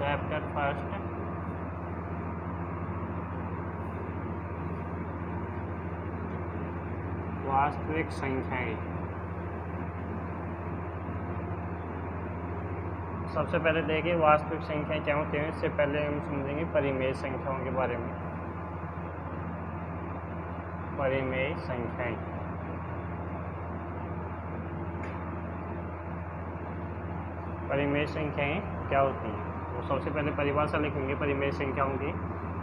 Chapter first वास्तविक संख्याएं। सबसे पहले देखिए वास्तविक संख्याएं क्या होती हैं। इससे पहले हम समझेंगे परिमेय संख्याओं के बारे में। परिमेय संख्याएं परिमेय संख्याएं क्या होती हैं, तो सबसे पहले परिभाषा लिखेंगे परिमेय संख्याओं की।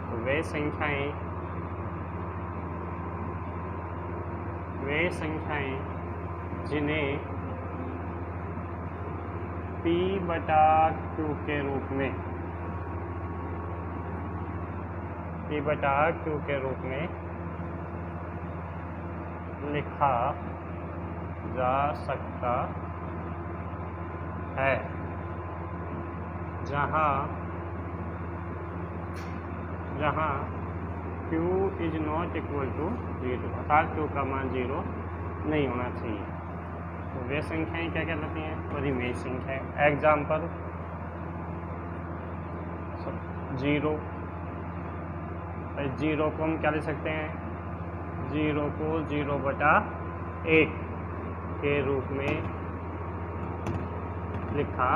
तो वे संख्याएं जिन्हें P/Q के रूप में लिखा जा सकता है, जहाँ Q is not equal to 0, अर्थात Q का मान 0 नहीं होना चाहिए। तो वे संख्याएं क्या कहलाती हैं, परिमेय संख्याएं। एग्जाम्पल 0 को हम क्या ले सकते हैं, 0 को 0/1 के रूप में लिखा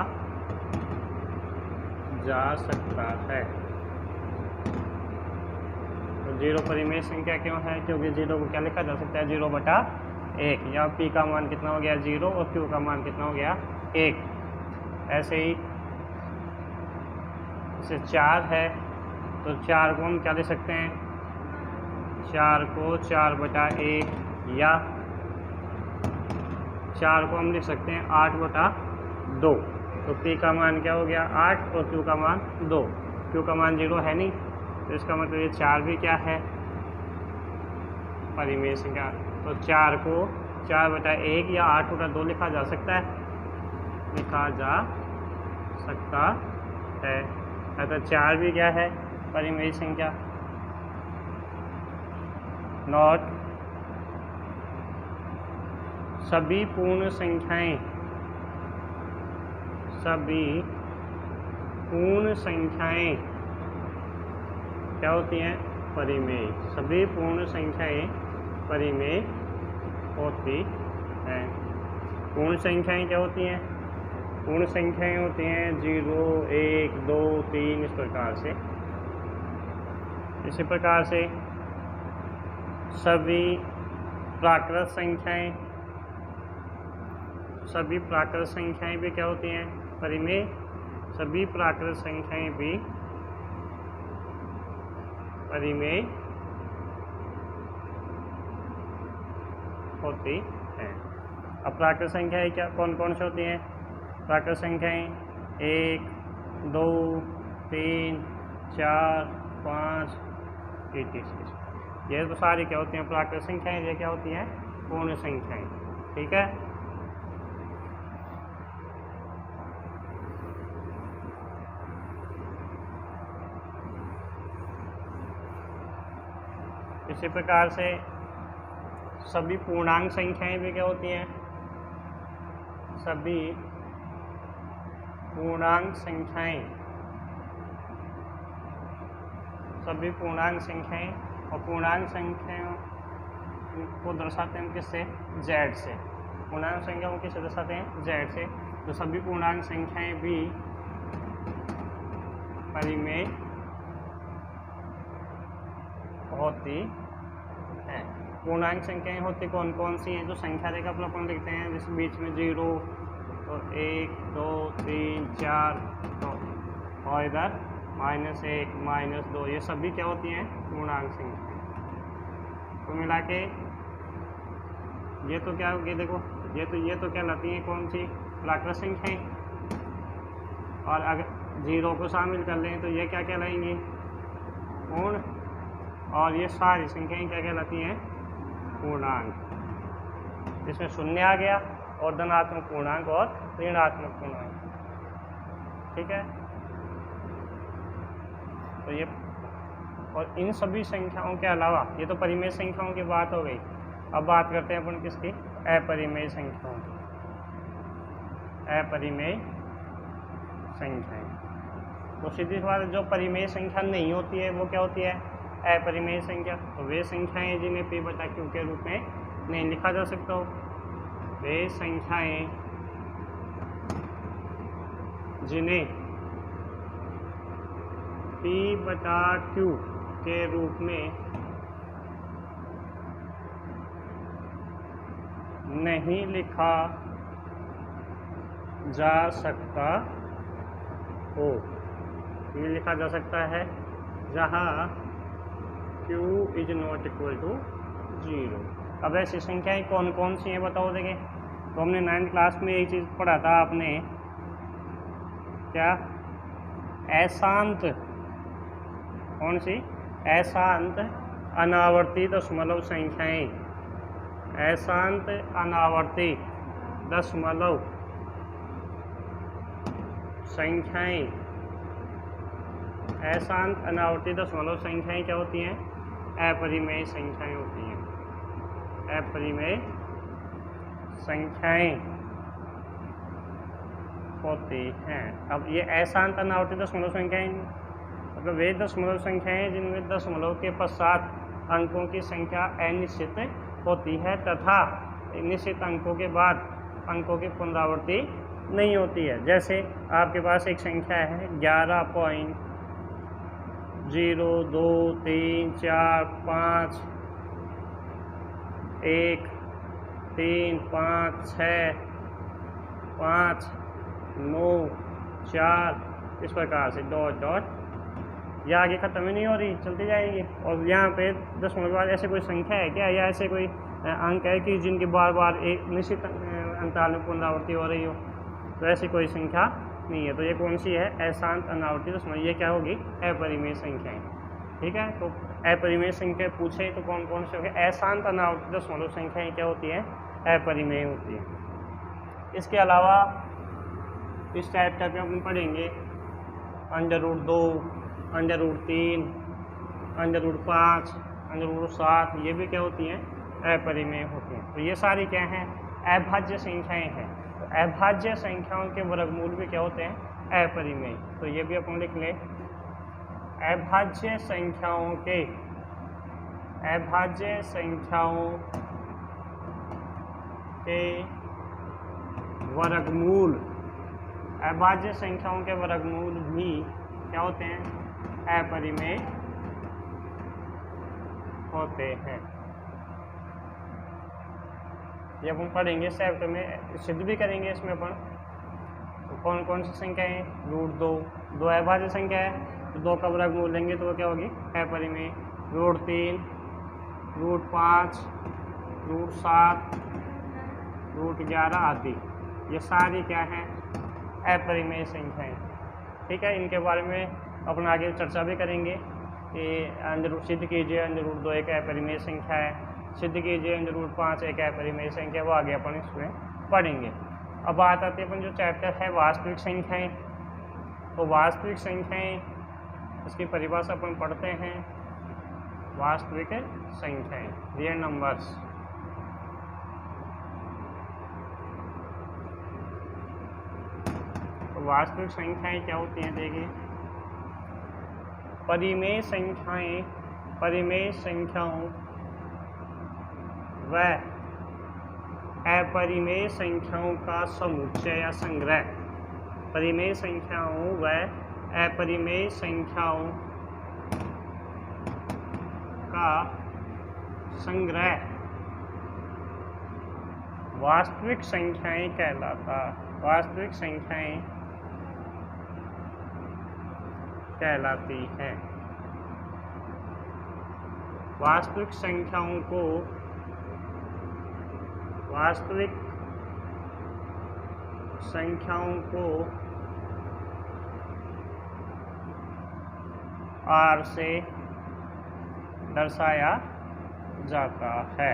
जा सकता है। तो 0 परिमेय संख्या क्यों है, क्योंकि 0 को क्या लिखा जा सकता है, 0/1। या P का मान कितना हो गया 0 और Q का मान कितना हो गया 1। ऐसे ही जैसे 4 है तो 4 को हम क्या ले सकते हैं, 4 को 4/1, या 4 को हम लिख सकते हैं 8/2। तो P का मान क्या हो गया 8 और Q का मान 2। Q का मान 0 है नहीं, तो इसका मतलब ये 4 भी क्या है, परिमेय संख्या। तो 4 को 4/1 या 8/2 लिखा जा सकता है। अतः 4 भी क्या है, परिमेय संख्या। नोट, सभी पूर्ण संख्याएं क्या होती हैं, परिमेय। सभी पूर्ण संख्याएं परिमेय होती हैं। पूर्ण संख्याएं क्या होती हैं, पूर्ण संख्याएं होती हैं 0, 1, 2, 3 इस प्रकार से। इसी प्रकार से सभी प्राकृत संख्याएं भी क्या होती हैं, परिमेय। सभी प्राकृत संख्याएं भी परिमेय होती हैं। अब प्राकृत संख्याएं क्या कौन कौन सी होती हैं, प्राकृत संख्याएं 1, 2, 3, 4, 5 etc। ये तो सारी क्या होती हैं प्राकृत संख्याएं, ये क्या होती हैं पूर्ण संख्याएं। ठीक है। इसी प्रकार से सभी पूर्णांक संख्याएं भी क्या होती हैं, सभी पूर्णांक संख्याएं और पूर्णांक संख्याओं को दर्शाते हैं किससे, Z से। पूर्णांक संख्याओं को किससे दर्शाते हैं, Z से। तो सभी पूर्णांक संख्याएं भी परिमेय होती हैं। पूर्णांक संख्याएं होती कौन कौन सी हैं, जो संख्या रेखा पर अपन लिखते हैं, जिस बीच में 0 तो 1, 2, 3, 4 तो और इधर -1, -2, ये सभी क्या होती हैं पूर्णांक संख्याएं। तो मिला के ये तो क्या होगी, देखो ये तो कहलाती है कौन सी, प्राकृत संख्याएं। और अगर 0 को शामिल कर लें तो ये क्या कहलाएंगी, पूर्ण। और ये सारी संख्याएं क्या कहलाती हैं, पूर्णांक। इसमें शून्य आ गया और धनात्मक पूर्णांक और ऋणात्मक पूर्णांक। ठीक है। तो ये और इन सभी संख्याओं के अलावा, ये तो परिमेय संख्याओं की बात हो गई। अब बात करते हैं अपन किसकी, अपरिमेय संख्याओं की। अपरिमेय संख्याएं तो सीधी सी बात है, जो परिमेय संख्या नहीं होती है वो क्या होती है, अपरिमेय संख्या। तो वे संख्याएं जिन्हें p बटा q के रूप में नहीं लिखा जा सकता हो, वे संख्याएं जिन्हें p बटा q के रूप में नहीं लिखा जा सकता हो, ये लिखा जा सकता है जहाँ q is not equal to 0। अब ऐसी संख्याएं कौन कौन सी हैं बताओ देखें। तो हमने 9th क्लास में एक चीज़ पढ़ा था आपने, क्या, अशांत, कौन सी, अशांत अनावर्ती दशमलव संख्याएं, अशांत अनावर्ती दशमलव संख्याएं, अशांत अनावर्ती दशमलव संख्याएं क्या होती हैं, अपरिमेय संख्याएं होती हैं, अपरिमेय संख्याएं होती हैं। अब ये अशांत अनावर्ती दशमलव संख्याएं मतलब वे दशमलव संख्याएं जिनमें दशमलव के पश्चात अंकों की संख्या अनिश्चित होती है तथा निश्चित अंकों के बाद अंकों की पुनरावृत्ति नहीं होती है। जैसे आपके पास एक संख्या है 11.0234 1 3 5 6 5 9 4 इस प्रकार से डॉट डॉट, यह आगे ख़त्म ही नहीं हो रही, चलती जाएगी। और यहाँ पे दशमलव के बाद ऐसे कोई संख्या है क्या, या ऐसे कोई अंक है कि जिनकी बार बार एक निश्चित अंतराल में पुनरावृत्ति हो रही हो, तो ऐसी कोई संख्या नहीं है। तो ये कौन सी है, अशांत अनावर्ती दशमलव, ये क्या होगी, अपरिमेय संख्याएं। ठीक है, तो अपरिमेय संख्या पूछे तो कौन कौन से होंगे, अशांत अनावर्ती दशमलव संख्याएं क्या होती हैं, अपरिमेय होती हैं। इसके अलावा इस चैप्टर में हम पढ़ेंगे √2, √3, √5, √7, ये भी क्या होती हैं, अपरिमेय होती हैं। तो ये सारी क्या हैं, अभाज्य संख्याएं हैं। तो अभाज्य संख्याओं के वर्गमूल भी क्या होते हैं, अपरिमेय। तो ये भी अपन लिख लें, अभाज्य संख्याओं के वर्गमूल, अभाज्य संख्याओं के वर्गमूल भी क्या होते हैं, अपरिमेय होते हैं। ये हम पढ़ेंगे चैप्टर में, सिद्ध भी करेंगे इसमें अपन। तो कौन कौन सी संख्या है, √2, 2 अभाज्य संख्या है, तो 2 का वर्गमूल लेंगे तो वो क्या होगी, अपरिमेय। √3, √5, √7, √11 आदि, ये सारी क्या हैं, अपरिमेय संख्याएं। ठीक है, इनके बारे में अपन आगे चर्चा भी करेंगे कि सिद्ध कीजिए √2 एक अपरिमेय संख्या है, सिद्ध कीजिए √5 एक अपरिमेय संख्या, वो आगे अपन इसमें पढ़ेंगे। अब बात आती है अपन जो चैप्टर है वास्तविक संख्याएं। तो वास्तविक संख्याएं, इसकी परिभाषा अपन पढ़ते हैं, वास्तविक संख्याएं, रियल नंबर्स। तो वास्तविक संख्याएं क्या होती हैं, देखिए, परिमेय संख्याओं व अपरिमेय संख्याओं का समुच्चय या संग्रह, परिमेय संख्याओं व अपरिमेय संख्याओं का संग्रह वास्तविक संख्याएं कहलाता, वास्तविक संख्याएं कहलाती हैं। वास्तविक संख्याओं को R से दर्शाया जाता है।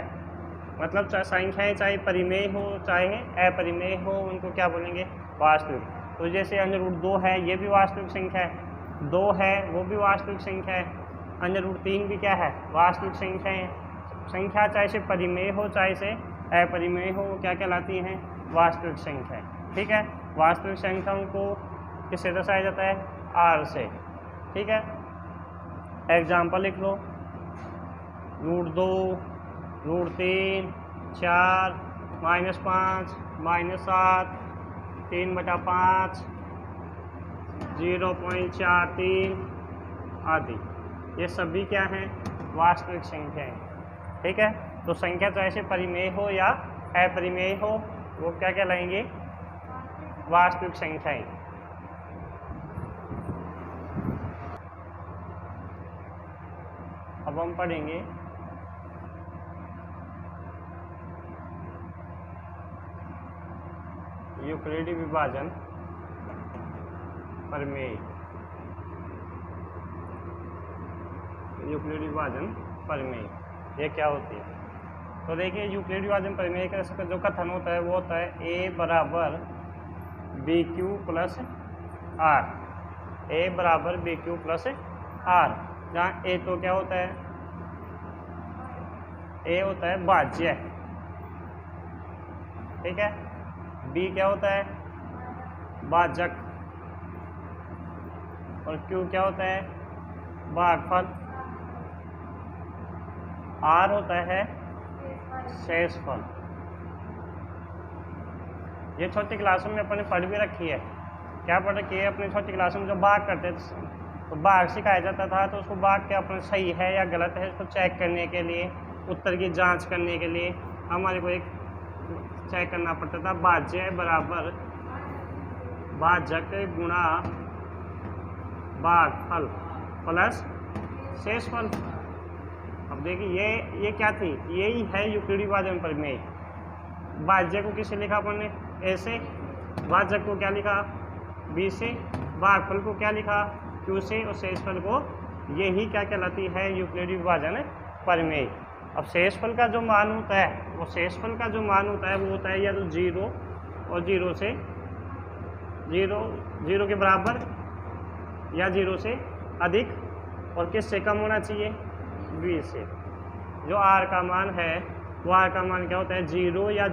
मतलब संख्याएं चाहे परिमेय हो चाहे अपरिमेय हो, उनको क्या बोलेंगे, वास्तविक। तो जैसे √2 है, ये भी वास्तविक संख्या है, 2 है वो भी वास्तविक संख्या है, √3 भी क्या है, वास्तविक संख्या है। संख्या चाहे से परिमेय हो चाहे से अपरिमेय हो, वो क्या कहलाती हैं, वास्तविक संख्या। ठीक है, वास्तविक संख्याओं को किससे दर्शाया जाता है, आर से। ठीक है, एग्जाम्पल लिख लो, √2, √3, 4, -5, -7, 3/5, 0.43 आदि। ये सभी क्या हैं? वास्तविक संख्याएं। ठीक है, तो संख्या चाहे से परिमेय हो या अपरिमेय हो, वो क्या कहलाएंगे? वास्तविक संख्याएं। अब हम पढ़ेंगे यूक्लिडी विभाजन प्रमेय। यूक्लिडी विभाजन प्रमेय ये क्या होती है? तो देखिए, यूक्लिडी विभाजन प्रमेय का जो कथन होता है वो होता है a बराबर BQ प्लस R। a बराबर BQ प्लस R, जहाँ a तो क्या होता है? a होता है भाज्य। ठीक है, b क्या होता है? भाजक। और q क्या होता है? भागफल। r होता है शेषफल। ये छोटी क्लासों में अपने पढ़ भी रखी है। क्या पढ़ रखी है अपनी छोटी क्लासों में? जो भाग करते थे तो भाग सिखाया जाता था, तो उसको भाग के अपने सही है या गलत है इसको चेक करने के लिए, उत्तर की जांच करने के लिए हमारे को एक चेक करना पड़ता था। भाज्य बराबर भाजक गुणा भागफल प्लस शेषफल। अब देखिए, ये क्या थी? यही है यूक्लिडी विभाजन प्रमेय। भाज्य को किसे लिखा अपन ने? a से। भाजक को क्या लिखा? b से। भागफल को क्या लिखा? q से। और शेषफल को, यही क्या कहलाती है? यूक्लिडी विभाजन प्रमेय। अब शेषफल का जो मान होता है, वो शेषफल का जो मान होता है वो होता है या तो 0 और 0 से 0 के बराबर या 0 से अधिक, और किससे कम होना चाहिए? b से। जो r का मान है वो r का मान क्या होता है? 0 या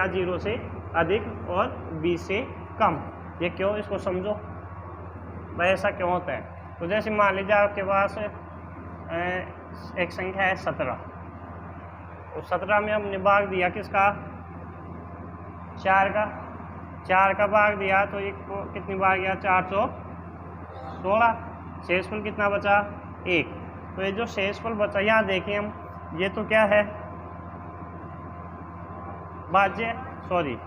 0 से अधिक और b से कम। ये क्यों? इसको समझो भाई, ऐसा क्यों होता है? तो जैसे मान लीजिए आपके पास एक संख्या है 17, और 17 में हमने भाग दिया किसका? 4 का भाग दिया, तो ये कितनी बार गया? 416। शेषफल कितना बचा? 1। तो ये जो शेषफल बचा, यहाँ देखिए हम, ये तो क्या है? भाज्य, सॉरी,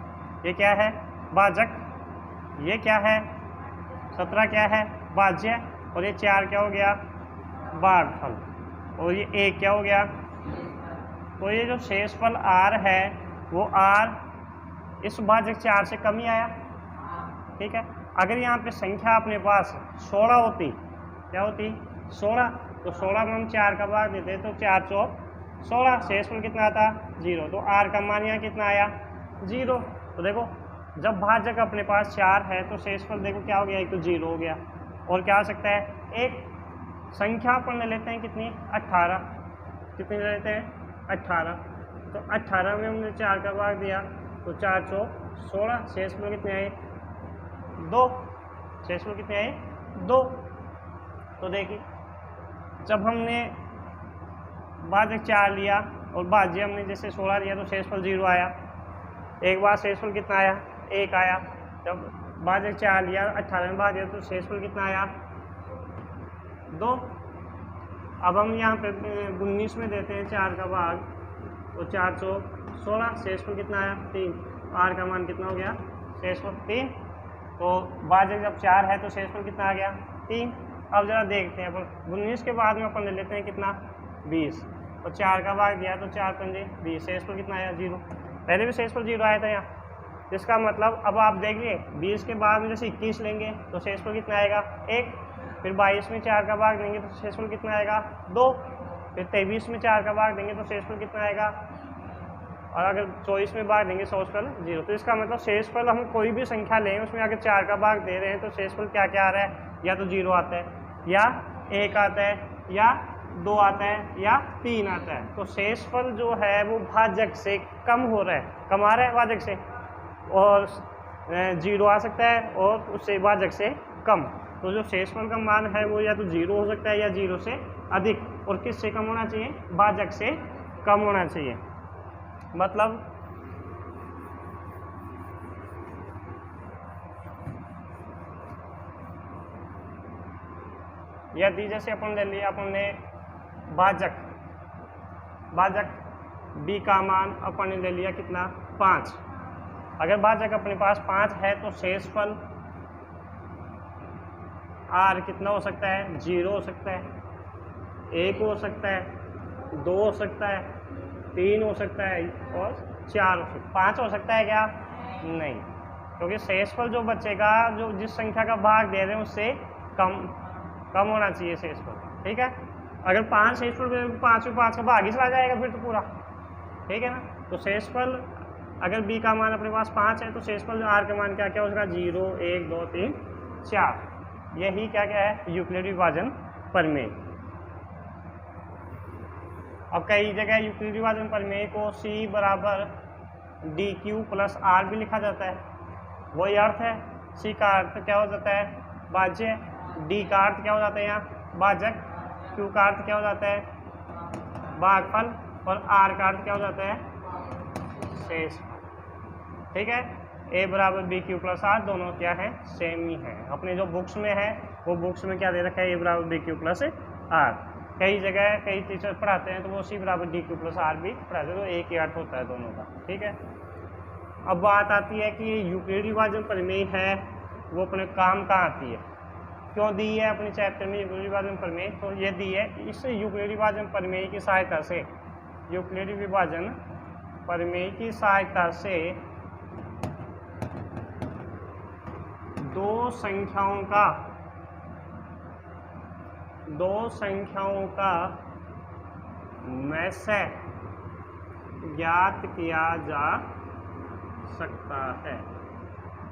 ये क्या है? भाजक। ये क्या है? 17 क्या है? भाज्य। और ये 4 क्या हो गया? भागफल। और ये 1 क्या हो गया? तो ये जो शेषफल r है वो r इस भाजक 4 से कम ही आया। ठीक है, अगर यहाँ पे संख्या अपने पास 16 होती, क्या होती? 16। तो 16 में हम 4 का भाग देते तो 4 चौक 16। शेषफल कितना आता? 0। तो r का मान यहाँ कितना आया? 0। तो देखो, जब भाजक अपने पास 4 है तो शेषफल देखो क्या हो गया? एक तो 0 हो गया, और क्या हो सकता है? एक संख्या अपन ले लेते हैं कितनी? 18। कितनी ले लेते हैं? 18। तो 18 में हमने 4 का भाग दिया तो 4 चौक 16। शेषफल कितने आए? 2। शेषफल कितने आए? 2। तो देखिए, जब हमने भाजक 4 लिया और भाज्य हमने जैसे 16 लिया तो शेषफल 0 आया। एक बार शेषफल कितना आया? 1 आया। जब भाजक 4 लिया, 18 में भाग दिया तो शेषफल कितना आया? 2। अब हम यहाँ पे 19 में देते हैं 4 का भाग, तो 4 चौक 16। शेषफल कितना आया? 3। r का मान कितना हो गया? शेषफल 3। तो भाजक जब 4 है तो शेषफल कितना आ गया? 3। अब जरा देखते हैं अपन 19 के बाद में अपन ले लेते हैं कितना? 20। और 4 का भाग दिया तो 4 पंजे 20। शेषफल कितना आया? 0। पहले भी शेषफल 0 आया था यहाँ। इसका मतलब अब आप देखिए 20 के बाद में जैसे 21 लेंगे तो शेषफल कितना आएगा? 1। फिर 22 में 4 का भाग देंगे तो शेषफल कितना आएगा? 2। फिर 23 में 4 का भाग देंगे तो शेषफल कितना आएगा? और अगर 24 में भाग देंगे शेषफल 0। तो इसका मतलब शेषफल हम कोई भी संख्या लें उसमें अगर 4 का भाग दे रहे हैं तो शेषफल क्या क्या आ रहा है? या तो 0 आता है, या 1 आता है, या 2 आता है, या 3 आता है। तो शेषफल जो है वो भाजक से कम हो रहा है, कम आ रहा है भाजक से, और 0 आ सकता है और उससे भाजक से कम। तो जो शेषफल का मान है वो या तो 0 हो सकता है या 0 से अधिक, और किससे कम होना चाहिए? भाजक से कम होना चाहिए। मतलब यदि जैसे अपन ले लिया अपन ने भाजक b का मान अपन ने ले लिया कितना? 5। अगर भाजक अपने पास 5 है तो शेषफल r कितना हो सकता है? 0 हो सकता है, 1 हो सकता है, 2 हो सकता है, 3 हो सकता है और 4 हो सकता है। 5 हो सकता है क्या? नहीं, क्योंकि शेषफल जो बचेगा, जो जिस संख्या का भाग दे रहे हैं उससे कम होना चाहिए शेषफल। ठीक है, अगर 5 शेषफल 5 में 5 का भाग ही चला जाएगा फिर तो पूरा, ठीक है ना। तो शेषफल अगर b का मान अपने पास 5 है तो शेषफल r का मान क्या क्या हो सकता है? 0, 1, 2, 3, 4। यही क्या क्या है? यूक्लिडी विभाजन प्रमेय। अब कई जगह यूक्लिडी विभाजन प्रमेय को c बराबर dq प्लस r भी लिखा जाता है। वही अर्थ है, c का अर्थ क्या हो जाता है? भाज्य, d का अर्थ क्या हो जाता है यहाँ? भाजक, q का अर्थ क्या हो जाता है? भागफल, और r का अर्थ क्या हो जाता है? शेषफल। ठीक है, a बराबर बी क्यू प्लस आर, दोनों क्या है? सेम ही है। अपने जो बुक्स में है वो बुक्स में क्या दे रखा है? a बराबर बी क्यू प्लस आर। कई जगह कई टीचर पढ़ाते हैं तो वो c बराबर डी क्यू प्लस आर भी पढ़ाते हैं, तो एक ही अर्थ होता है दोनों का। ठीक है, अब बात आती है कि यूक्लिडी विभाजन प्रमेय है वो अपने काम कहाँ आती है, क्यों दी है अपने चैप्टर में यूक्लिडी विभाजन प्रमेय? तो ये दी है इस यूक्लिडी विभाजन प्रमेय की सहायता से, यूक्लिडी विभाजन प्रमेय की सहायता से दो संख्याओं का मैसे ज्ञात किया जा सकता है।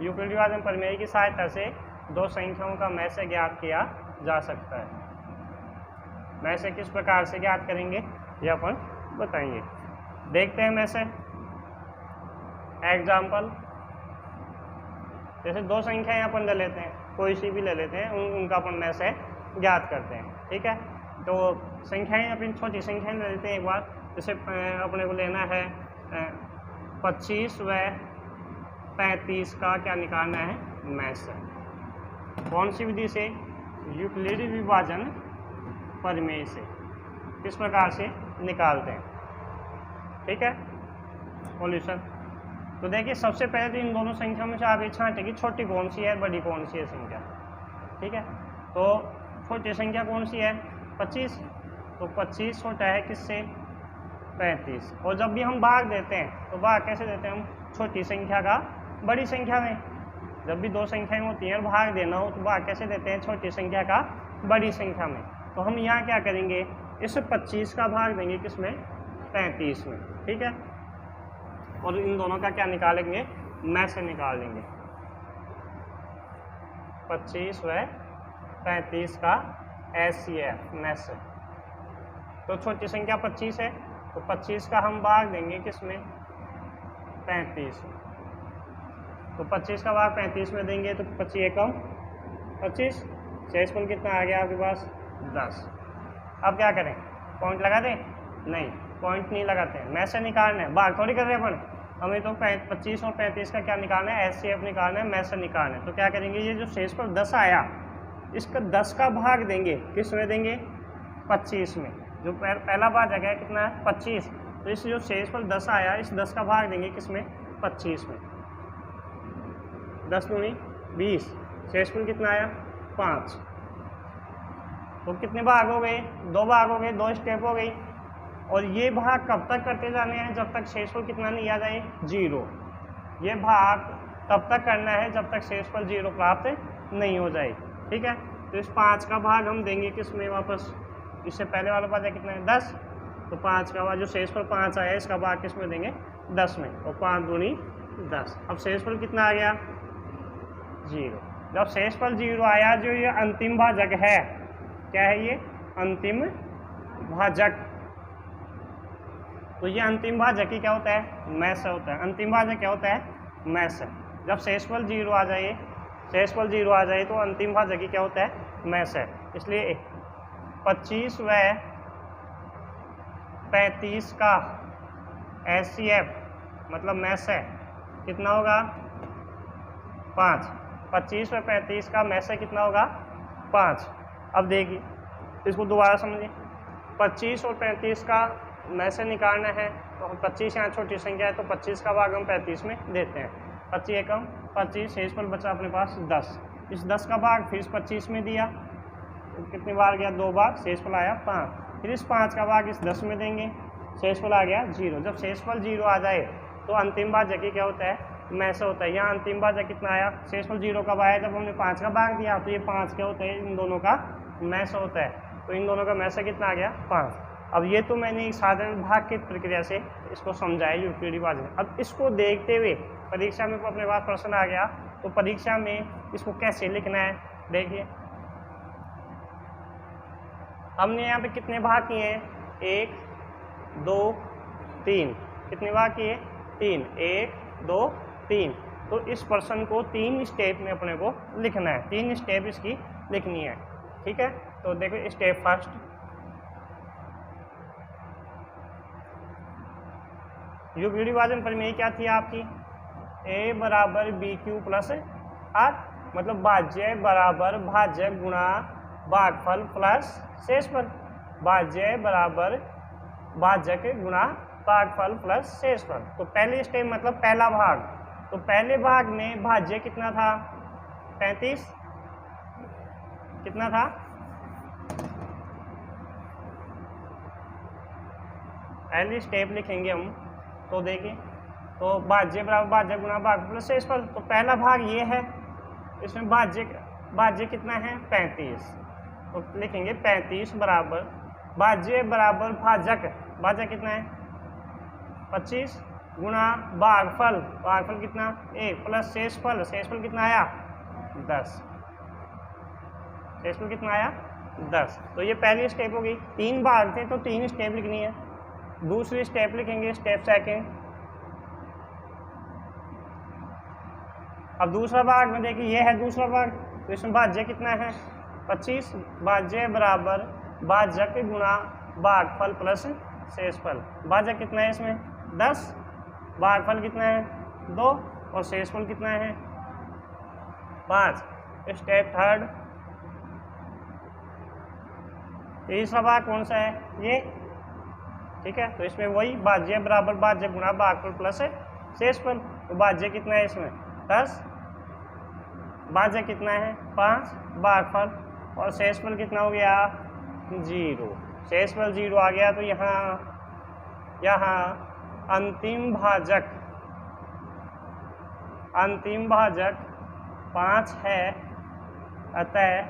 यूक्लिडी विभाजन प्रमेय की सहायता से दो संख्याओं का मैसे ज्ञात किया जा सकता है। मैसे किस प्रकार से ज्ञात करेंगे ये अपन बताएंगे। देखते हैं मैसे एग्जाम्पल। जैसे दो संख्याएं अपन ले लेते हैं, कोई सी भी ले लेते हैं, उनका अपन मैसे ज्ञात करते हैं। ठीक है, तो संख्याएं अपनी छोटी संख्याएं ले लेते हैं एक बार। जैसे अपने को लेना है 25 व 35 का क्या निकालना है? मैसे। कौन सी विधि से? यूक्लिडी विभाजन प्रमेय से। किस प्रकार से निकालते हैं? ठीक है, सॉल्यूशन। तो देखिए सबसे पहले तो इन दोनों संख्याओं में से आप ये छांटे कि छोटी कौन सी है, बड़ी कौन सी है संख्या। ठीक है, तो छोटी संख्या कौन सी है? 25। तो 25 छोटा है किससे? 35। और जब भी हम भाग देते हैं तो भाग कैसे देते हैं हम? छोटी संख्या का बड़ी संख्या में। जब भी दो संख्याएं होती हैं और भाग देना हो तो भाग कैसे देते हैं? छोटी संख्या का बड़ी संख्या में। तो हम यहाँ क्या करेंगे? इस 25 का भाग देंगे किसमें? 35 में। ठीक है, और इन दोनों का क्या निकालेंगे? मैसे निकाल लेंगे। 25 व 35 का एचसीएफ मैसे। तो छोटी संख्या 25 है तो 25 का हम भाग देंगे किसमें? 35। तो 25 का भाग 35 में देंगे तो 25 एकम 25। शेषफल कितना आ गया आपके पास? 10। अब क्या करें? पॉइंट लगा दें? नहीं, पॉइंट नहीं लगाते हैं, मैसे निकालना है, भाग थोड़ी कर रहे हैं अपन। हमें तो 25 और 35 का क्या निकालना है? एचसीएफ निकालना है, मैसे निकालना है। तो क्या करेंगे? ये जो शेषफल 10 आया इसका 10 का भाग देंगे, किस में देंगे? 25 में। जो पहला भाजक है कितना है? 25। तो इस जो शेषफल 10 आया इस 10 का भाग देंगे किसमें? 25 में। 10 दूनी 20। शेषफल कितना आया? 5। तो कितने भाग हो गए? 2 भाग हो गए, 2 स्टेप हो गई। और ये भाग कब तक करते जाने हैं? जब तक शेषफल कितना नहीं आ जाए? 0। ये भाग तब तक करना है जब तक शेषफल 0 प्राप्त नहीं हो जाए। ठीक है, तो इस 5 का भाग हम देंगे किसमें वापस? इससे पहले वाला भाग कितना है? 10। तो 5 का भाग जो शेषफल 5 आया इसका भाग किसमें देंगे? 10 में। और 5 दूनी 10। अब शेषफल कितना आ गया? 0। जब शेषफल 0 आया, जो ये अंतिम भाजक है, क्या है ये? अंतिम भाजक। तो ये अंतिम भाजक ही क्या होता है? मैसे होता है। अंतिम भाजक क्या होता है? मैसे। जब शेषफल 0 आ जाए शेषफल 0 आ जाए तो अंतिम भाजक क्या होता है, मैस है। इसलिए 25 व 35 का HCF मतलब मैस है, कितना होगा 5। 25 व 35 का मैस है कितना होगा 5। अब देखिए इसको दोबारा समझिए, 25 और 35 का मैसे निकालना है तो 25 यहाँ छोटी संख्या है तो 25 का भाग हम 35 में देते हैं। 25 एकम 25, शेषफल बचा अपने पास 10। इस 10 का भाग फिर इस 25 में दिया तो कितनी बार गया, 2 बार, शेषफल आया 5। फिर इस 5 का भाग इस 10 में देंगे, शेषफल आ गया 0। जब शेषफल 0 आ जाए तो अंतिम भाजक क्या होता है, मैसे होता है। यहाँ अंतिम भाजक कितना आया, शेषफल 0 कब आया, जब हमने 5 का भाग दिया तो ये 5 क्या होता है, इन दोनों का मैसे होता है। तो इन दोनों का मैसे कितना आ गया 5। अब ये तो मैंने एक साधारण भाग की प्रक्रिया से इसको समझाया यूक्लिडी भाजक। अब इसको देखते हुए परीक्षा में अपने पास प्रश्न आ गया तो परीक्षा में इसको कैसे लिखना है, देखिए हमने यहाँ पे कितने भाग किए हैं, 1 2 3, कितने भाग किए 3, 1 2 3। तो इस प्रश्न को 3 स्टेप में अपने को लिखना है, 3 स्टेप इसकी लिखनी है, ठीक है। तो देखो स्टेप फर्स्ट, यूक्लिडी भाजन प्रमेय क्या थी आपकी, a बराबर BQ प्लस R, मतलब भाज्य बराबर भाजक गुणा भागफल प्लस शेषफल। भाज्य बराबर भाजक गुणा भागफल प्लस शेषफल। तो पहले स्टेप मतलब पहला भाग, तो पहले भाग में भाज्य कितना था 35, कितना था, पहली स्टेप लिखेंगे हम। तो देखिए तो भाज्य बराबर भाजक गुणा भागफल प्लस शेषफल, तो पहला भाग ये है, इसमें भाज्य कितना है 35, तो लिखेंगे 35 बराबर भाज्य बराबर भाजक कितना है 25 गुणा भागफल कितना 1 प्लस शेषफल कितना आया 10, शेषफल कितना आया 10। तो ये पहली स्टेप हो गई, 3 भाग थे तो 3 स्टेप लिखनी है। दूसरी स्टेप लिखेंगे स्टेप सेकेंड। अब दूसरा भाग में देखिए ये है दूसरा भाग, तो इसमें भाज्य कितना है 25, भाज्य बराबर भाजक गुणा भागफल प्लस शेषफल। भाजक कितना है इसमें 10, भागफल कितना है 2 और शेषफल कितना है 5। स्टेप थर्ड, तीसरा भाग कौन सा है ये, ठीक है। तो इसमें वही भाज्य बराबर भाजक गुणा भागफल प्लस शेषफल। तो भाज्य कितना है इसमें 10, भाजक कितना है 5, भागफल और शेषफल कितना हो गया 0। शेषफल 0 आ गया तो यहाँ अंतिम भाजक 5 है, अतः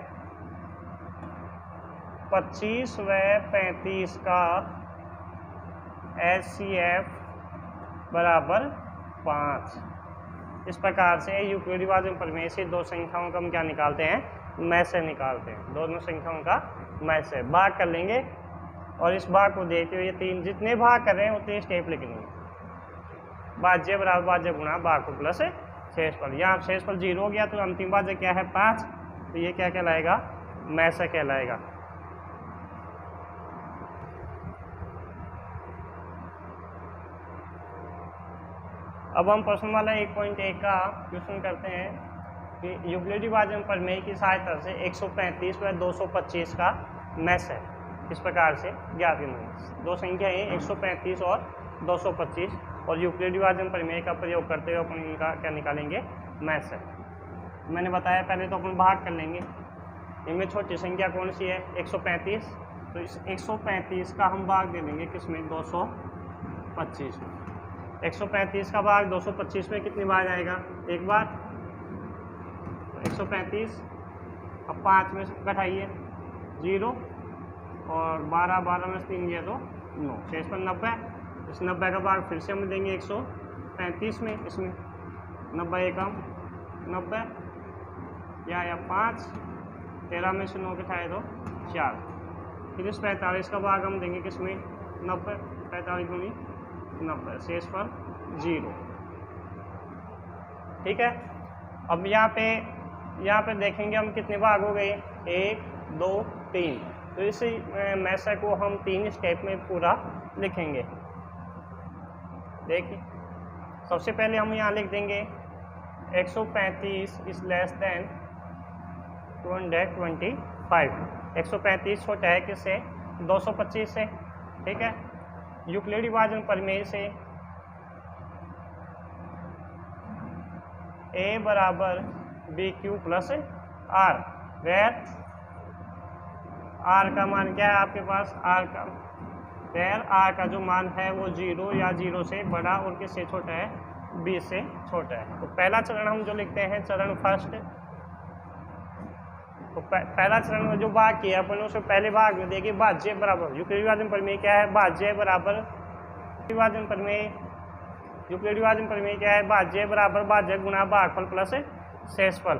25 व 35 का HCF बराबर 5। इस प्रकार से यूक्लिडी भाजन प्रमेय से दो संख्याओं का हम क्या निकालते हैं, मैसे निकालते हैं। दोनों संख्याओं का मैसे भाग कर लेंगे और इस भाग को देखते हुए ये 3 जितने भाग कर रहे हैं उतने स्टेप लिखेंगे। भाज्य बराबर भाज्य गुणा भागफल प्लस शेषफल। यहाँ शेषफल 0 हो गया तो अंतिम भाज्य क्या है 5, तो ये क्या कहलाएगा मैसे कहलाएगा। अब हम प्रश्न वाला 1.1 का क्वेश्चन करते हैं कि यूक्लिडी भाजन प्रमेय की सहायता से 135 व 225 का मैस है, इस प्रकार से ज्ञात करें। दो संख्या है 135 और 225 और यूक्लिडी भाजन प्रमेय का प्रयोग करते हुए अपन इनका क्या निकालेंगे मैस है। मैंने बताया पहले तो अपन भाग कर लेंगे, इनमें छोटी संख्या कौन सी है 135, तो इस 135 का हम भाग दे देंगे किसमें 225 में। 135 का भाग 225 में कितनी बार जाएगा, एक बार। तो 135 अब 5 में घटाइए 0 और 12 में 3 गया तो 9, शेषफल 90। इस 90 का भाग फिर से हम देंगे 135 में, इसमें 90 एकम 90 या 5, 13 में से 9 घटाए तो 4। फिर इस 45 का भाग हम देंगे किसमें 90, 45 गुनी 90, शेषफल 0, ठीक है। अब यहाँ पे यहाँ पे देखेंगे हम कितने भाग हो गए, 1 2 3। तो इस मैसे को हम 3 स्टेप में पूरा लिखेंगे। देखिए सबसे पहले हम यहाँ लिख देंगे 135 इज लेस देन 225। 135 छोटा है किससे, 225 से। ठीक है, यूक्लिडी विभाजन प्रमेय से a बराबर BQ plus R, where R का मान क्या है आपके पास, वेयर R का जो मान है वो 0 या 0 से बड़ा और किससे छोटा है, B से छोटा है। तो पहला चरण हम जो लिखते हैं चरण फर्स्ट, तो पहला चरण में जो भाग किया अपन उसमें पहले भाग में देखिए भाज्य बराबर, यूक्लिडी विभाजन प्रमेय क्या है, भाज्य बराबर विभाजन प्रमेय, यूक्लिडी विभाजन प्रमेय क्या है, भाज्य बराबर भाज्य गुणा भागफल प्लस शेषफल।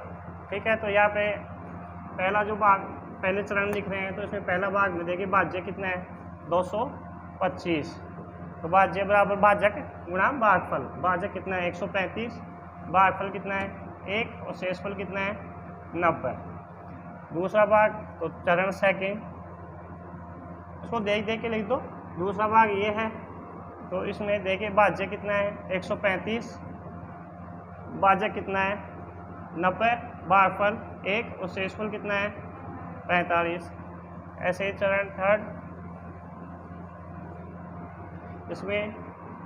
ठीक है, तो यहाँ पे पहला जो भाग पहले चरण लिख रहे हैं तो इसमें पहला भाग में देखिए भाज्य कितना है, 225। तो भाज्य बराबर भाजक गुणा भागफल, भाजक कितना है 135, भागफल कितना है 1 और शेषफल कितना है 90। दूसरा भाग तो चरण सेकंड, इसको देख देख के लिख दो। दूसरा भाग ये है, तो इसमें देखिए भाज्य कितना है 135, भाजक कितना है 90, भागफल 1 और शेषफल कितना है 45। ऐसे ही चरण थर्ड, इसमें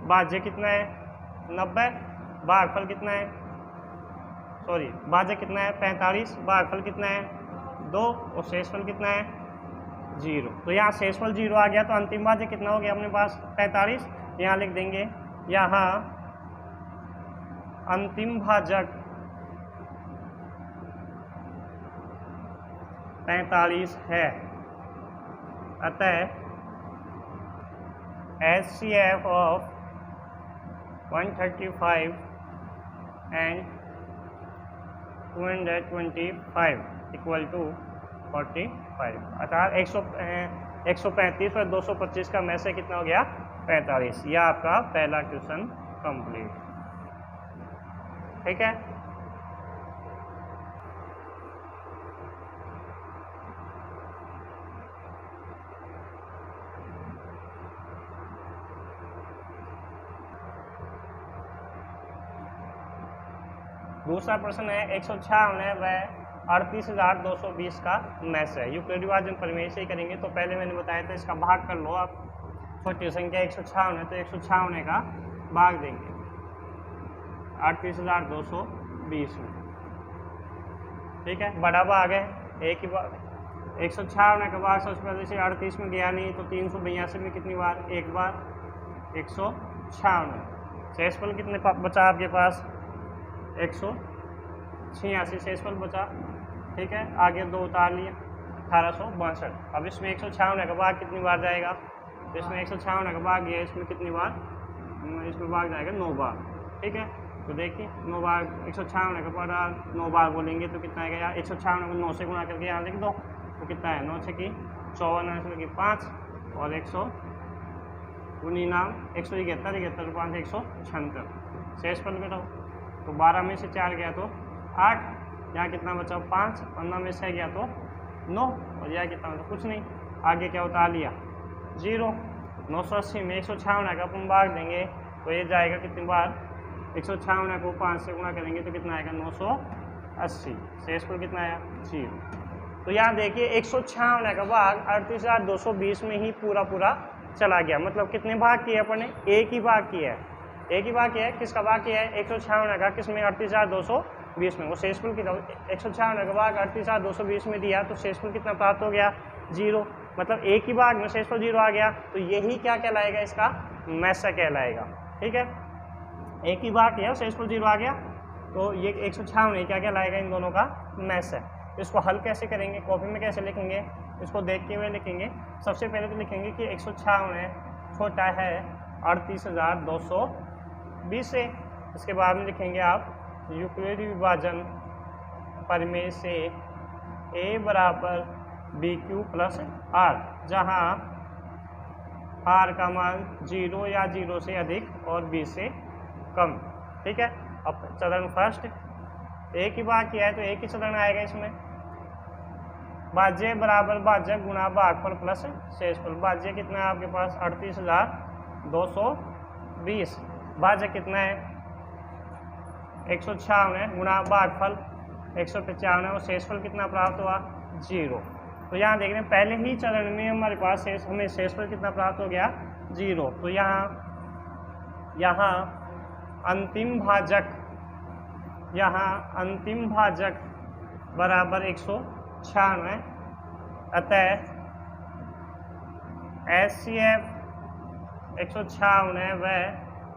भाज्य कितना है 90, भागफल कितना है, सॉरी भाज्य कितना है 45, भागफल कितना है 2 और शेषफल कितना है 0। तो यहाँ शेषफल 0 आ गया, तो अंतिम भाज्य कितना हो गया अपने पास 45। यहाँ लिख देंगे, यहाँ अंतिम भाजक 45 है। अतः HCF of 135 and 225 equal to 45। अर्थात 135 और 225 का में से कितना हो गया 45। यह आपका पहला क्वेश्चन कंप्लीट। ठीक है, दूसरा प्रश्न है 156 व 38,220 का मैस है। यूक्लिडी विभाजन प्रमेय से ही करेंगे। तो पहले मैंने बताया था इसका भाग कर लो आप, छोटी संख्या 156 है तो 156 का भाग देंगे 38,220 में। ठीक है, बड़ा भाग है, एक ही भाग 156 का भाग सबसे पहले से 38 में गया नहीं, तो 382 में कितनी बार, एक बार 156। शेषफल कितने बचा आपके पास 186 शेषफल बचा। ठीक है, आगे 2 उतार लिए 1862। अब इसमें 156 का भाग कितनी बार जाएगा, तो इसमें 156 का भाग गया, इसमें कितनी बार, इसमें भाग जाएगा 9 बार। ठीक है, तो देखिए 9 बार 156 का बड़ा 9 बार बोलेंगे तो कितना आएगा यार, 156 को 9 से गुणा करके यहाँ लिख दो तो कितना है 9 से की 54, 9 की 5 और 171, 5 176। शेषफल घटाओ तो 12 में से 4 गया तो 8, यहाँ कितना बचा 5, 15 में से गया तो 9 और यहाँ कितना बचा कुछ नहीं। आगे क्या उतार लिया 0। 980 में 156 का अपन भाग देंगे तो ये जाएगा कितनी बार, 156 को 5 से गुणा करेंगे तो कितना आएगा 980। शेषफल कितना आया 0। तो यहाँ देखिए 156 का भाग 38,220 में ही पूरा चला गया। मतलब कितने भाग किए अपन ने, एक ही भाग किया है, एक ही भाग किया है। किसका भाग किया है 156 का, किसमें 38,220 में। वो शेषफल की 156 का भाग 38,220 में दिया तो शेषफल कितना प्राप्त हो गया 0। मतलब एक ही भाग में शेषफल 0 आ गया, तो यही क्या कहलाएगा, इसका मैसा कहलाएगा। ठीक है, एक ही भाग किया शेषफल 0 आ गया, तो ये 156 क्या कहलाएगा, इन दोनों का मैस है। तो इसको हल कैसे करेंगे, कॉपी में कैसे लिखेंगे, इसको देखते हुए लिखेंगे। सबसे पहले तो लिखेंगे कि 156 छोटा है 38,220 से। इसके बाद में लिखेंगे आप यूक्लिडी विभाजन प्रमेय से a बराबर BQ प्लस R, जहाँ R का मान 0 या 0 से अधिक और B से कम। ठीक है, अब चरण फर्स्ट एक ही भाग किया है तो एक ही चलन आएगा इसमें। भाज्य बराबर भाजक गुणा भागफल प्लस शेषफल। भाज्य कितना है आपके पास 38,220। भाजक कितना है 156 है गुणा भागफल 155 है और शेषफल कितना प्राप्त हुआ 0। तो यहाँ देख रहे हैं पहले ही चरण में हमारे पास हमें शेषफल कितना प्राप्त हो गया 0। तो यहाँ अंतिम भाजक बराबर 196। अतः HCF 156 है वह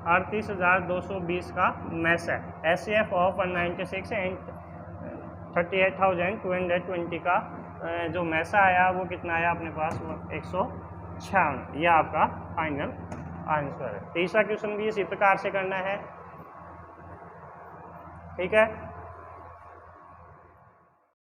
38,220 का मैस है। HCF ऑफ 196 एंड 38,220 का जो मैसा आया वो कितना आया अपने पास 196। यह आपका फाइनल आंसर है। तीसरा क्वेश्चन भी इसी प्रकार से करना है, ठीक है।